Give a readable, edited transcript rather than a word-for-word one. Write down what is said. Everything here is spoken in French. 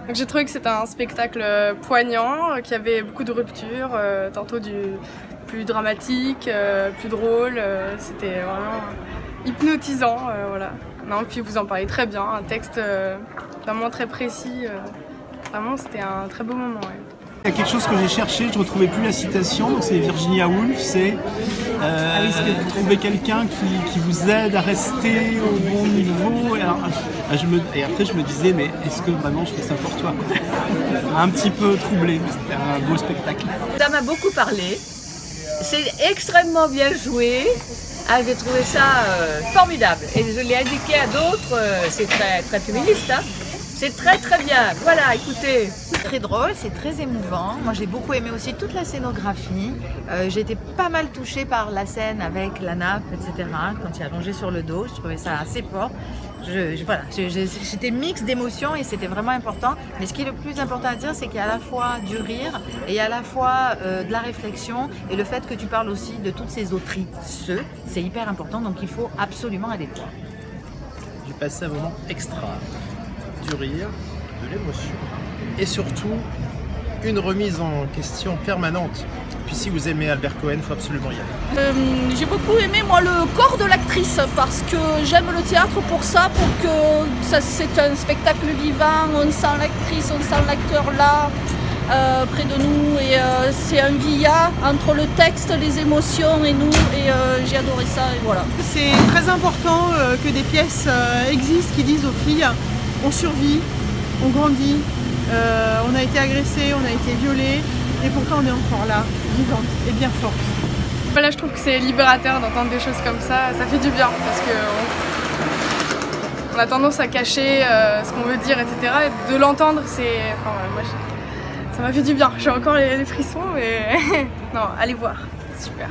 Donc j'ai trouvé que c'était un spectacle poignant, qui avait beaucoup de ruptures, tantôt du plus dramatique, plus drôle, c'était vraiment hypnotisant, voilà. Non, puis vous en parlez très bien, un texte vraiment très précis, vraiment c'était un très beau moment. Ouais. Il y a quelque chose que j'ai cherché, je ne retrouvais plus la citation, donc c'est Virginia Woolf, c'est trouver quelqu'un qui vous aide à rester au bon niveau. Et après je me disais, mais est-ce que vraiment je fais ça pour toi? Un petit peu troublé, mais c'était un beau spectacle. Ça m'a beaucoup parlé, c'est extrêmement bien joué. Ah, j'ai trouvé ça formidable et je l'ai indiqué à d'autres, c'est très, très féministe, hein. C'est très très bien, voilà, écoutez. C'est très drôle, c'est très émouvant. Moi j'ai beaucoup aimé aussi toute la scénographie. J'ai été pas mal touchée par la scène avec la nappe, etc. Quand il est allongé sur le dos, je trouvais ça assez fort. Voilà, j'étais mix d'émotions et c'était vraiment important. Mais ce qui est le plus important à dire, c'est qu'il y a à la fois du rire et il y a à la fois de la réflexion et le fait que tu parles aussi de toutes ces autrices, c'est hyper important. Donc il faut absolument aller voir. J'ai passé un moment extra. Du rire, de l'émotion et surtout une remise en question permanente. Puis si vous aimez Albert Cohen, il faut absolument y aller. J'ai beaucoup aimé moi le corps de l'actrice parce que j'aime le théâtre pour ça, pour que ça, c'est un spectacle vivant, on sent l'actrice, on sent l'acteur là près de nous et c'est un via entre le texte, les émotions et nous et j'ai adoré ça et voilà. C'est très important que des pièces existent qui disent aux filles on survit, on grandit, on a été agressé, on a été violé et pourtant on est encore là, vivante et bien forte. Voilà, je trouve que c'est libérateur d'entendre des choses comme ça fait du bien parce que on a tendance à cacher ce qu'on veut dire, etc. Et de l'entendre, c'est... Enfin, voilà, moi, ça m'a fait du bien, j'ai encore les frissons, mais non, allez voir, c'est super.